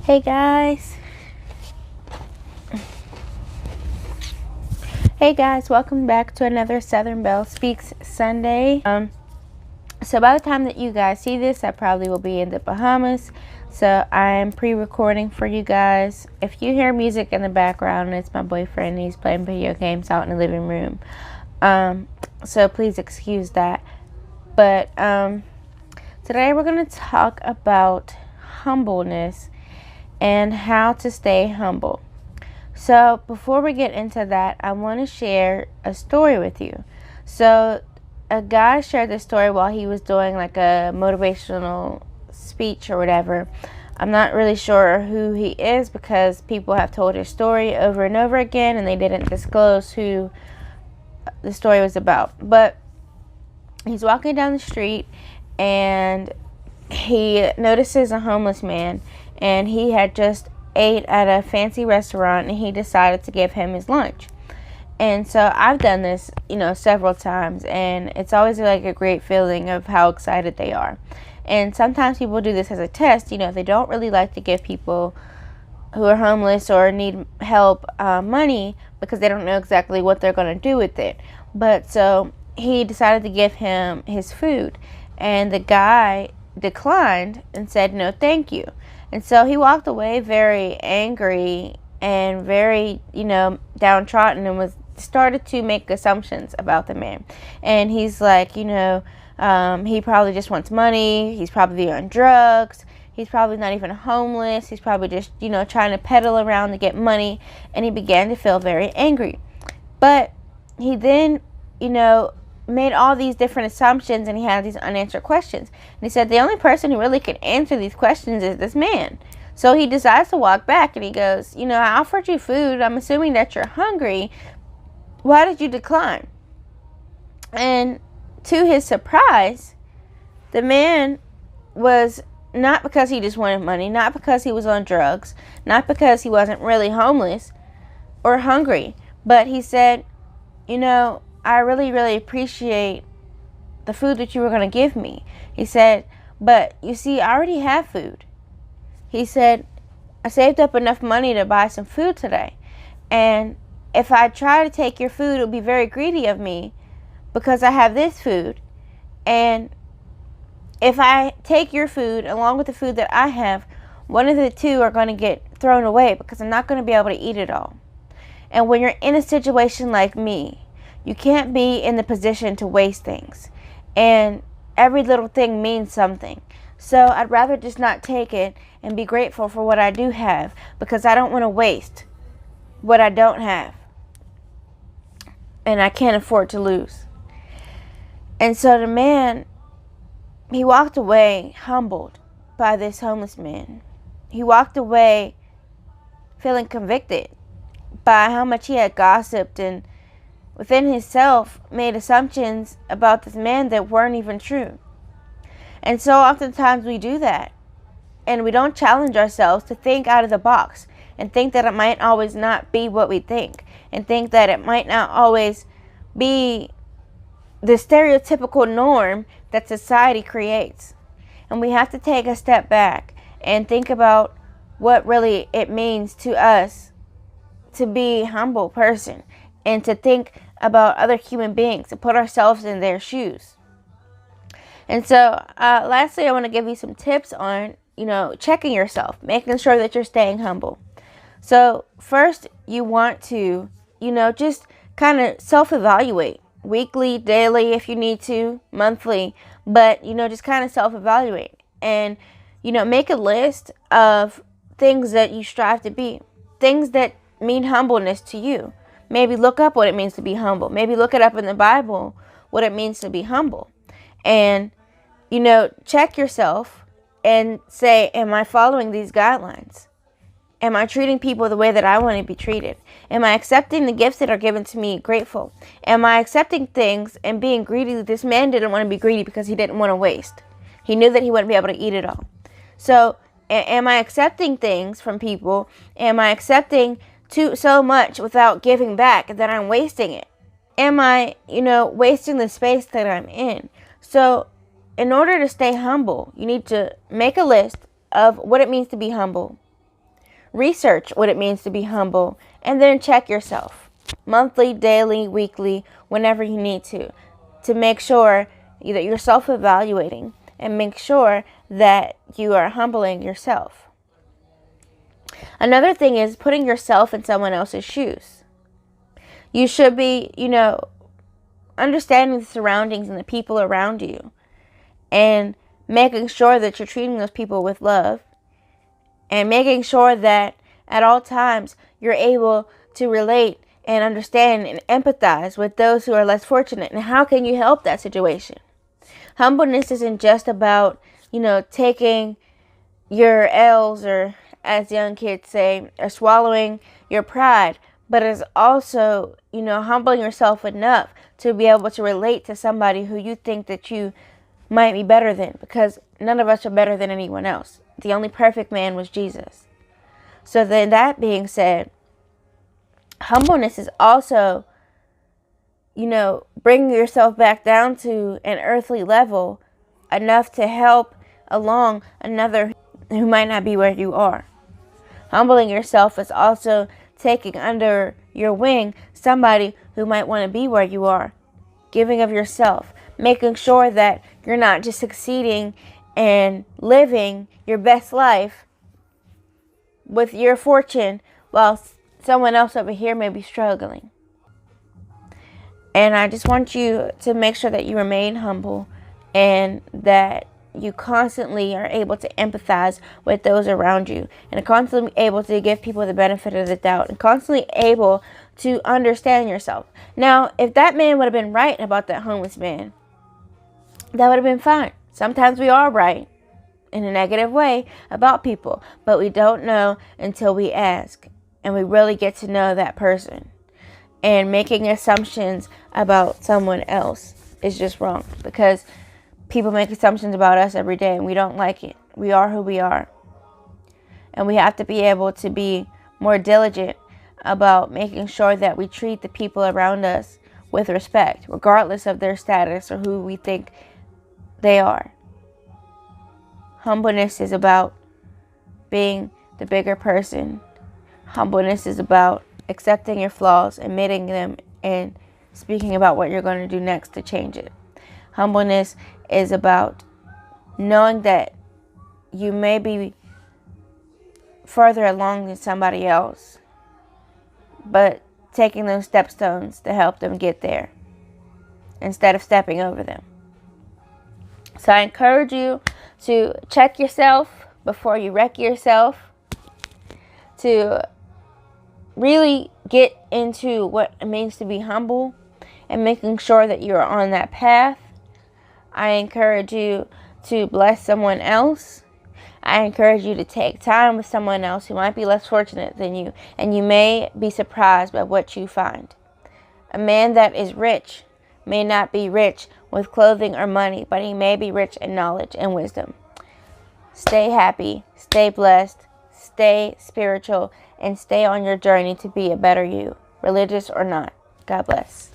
Hey guys. Hey guys, welcome back to another Southern Belle Speaks Sunday. So by the time that you guys see this, I probably will be in the Bahamas. So I'm pre-recording for you guys. If you hear music in the background, it's my boyfriend. He's playing video games out in the living room. So please excuse that. But today we're going to talk about humbleness and how to stay humble. So before we get into that, I want to share a story with you. So a guy shared this story while he was doing like a motivational speech or whatever. I'm not really sure who he is because people have told his story over and over again and they didn't disclose who the story was about. But he's walking down the street and he notices a homeless man, and he had just ate at a fancy restaurant and he decided to give him his lunch. And so I've done this, several times, and it's always like a great feeling of how excited they are. And sometimes people do this as a test. They don't really like to give people who are homeless or need help money because they don't know exactly what they're going to do with it. But so he decided to give him his food, and the guy declined and said no thank you. And so he walked away very angry and very downtrodden, and started to make assumptions about the man. And he's like, he probably just wants money, he's probably on drugs, he's probably not even homeless, he's probably just trying to peddle around to get money. And he began to feel very angry. But he then made all these different assumptions, and he had these unanswered questions. And he said the only person who really can answer these questions is this man. So he decides to walk back, and he goes, I offered you food. I'm assuming that you're hungry. Why did you decline? And to his surprise, the man was not because he just wanted money, not because he was on drugs, not because he wasn't really homeless or hungry, but he said, I really, really appreciate the food that you were going to give me. He said, but you see, I already have food. He said, I saved up enough money to buy some food today. And if I try to take your food, it would be very greedy of me because I have this food. And if I take your food along with the food that I have, one of the two are going to get thrown away because I'm not going to be able to eat it all. And when you're in a situation like me, you can't be in the position to waste things. And every little thing means something. So I'd rather just not take it and be grateful for what I do have, because I don't want to waste what I don't have. And I can't afford to lose. And so the man, he walked away humbled by this homeless man. He walked away feeling convicted by how much he had gossiped and within himself made assumptions about this man that weren't even true. And so oftentimes we do that, and we don't challenge ourselves to think out of the box and think that it might always not be what we think, and think that it might not always be the stereotypical norm that society creates. And we have to take a step back and think about what really it means to us to be a humble person, and to think about other human beings, to put ourselves in their shoes. And so lastly, I want to give you some tips on checking yourself, making sure that you're staying humble. So first, you want to just kind of self-evaluate weekly, daily if you need to, monthly, but just kind of self-evaluate and make a list of things that you strive to be, things that mean humbleness to you. Maybe look up what it means to be humble. Maybe look it up in the Bible, what it means to be humble. And, check yourself and say, am I following these guidelines? Am I treating people the way that I want to be treated? Am I accepting the gifts that are given to me grateful? Am I accepting things and being greedy? This man didn't want to be greedy because he didn't want to waste. He knew that he wouldn't be able to eat it all. So, am I accepting things from people? Am I accepting so much without giving back that I'm wasting it? Am I, wasting the space that I'm in? So in order to stay humble, you need to make a list of what it means to be humble. research what it means to be humble, and then check yourself monthly, daily, weekly, whenever you need to make sure that you're self-evaluating and make sure that you are humbling yourself. Another thing is putting yourself in someone else's shoes. You should be, understanding the surroundings and the people around you and making sure that you're treating those people with love and making sure that at all times you're able to relate and understand and empathize with those who are less fortunate. And how can you help that situation? Humbleness isn't just about, taking your L's, or as young kids say, or swallowing your pride, but it's also, humbling yourself enough to be able to relate to somebody who you think that you might be better than, because none of us are better than anyone else. The only perfect man was Jesus. So then, that being said, humbleness is also, bringing yourself back down to an earthly level enough to help along another who might not be where you are. Humbling yourself is also taking under your wing somebody who might want to be where you are. Giving of yourself. Making sure that you're not just succeeding and living your best life with your fortune while someone else over here may be struggling. And I just want you to make sure that you remain humble and that you constantly are able to empathize with those around you and are constantly able to give people the benefit of the doubt and constantly able to understand yourself. Now, if that man would have been right about that homeless man, that would have been fine. Sometimes we are right in a negative way about people, but we don't know until we ask and we really get to know that person. And making assumptions about someone else is just wrong, because people make assumptions about us every day and we don't like it. We are who we are. And we have to be able to be more diligent about making sure that we treat the people around us with respect, regardless of their status or who we think they are. Humbleness is about being the bigger person. Humbleness is about accepting your flaws, admitting them, and speaking about what you're going to do next to change it. Humbleness is about knowing that you may be further along than somebody else, but taking those stepstones to help them get there instead of stepping over them. So I encourage you to check yourself before you wreck yourself, to really get into what it means to be humble and making sure that you're on that path. I encourage you to bless someone else. I encourage you to take time with someone else who might be less fortunate than you, and you may be surprised by what you find. A man that is rich may not be rich with clothing or money, but he may be rich in knowledge and wisdom. Stay happy, stay blessed, stay spiritual, and stay on your journey to be a better you, religious or not. God bless.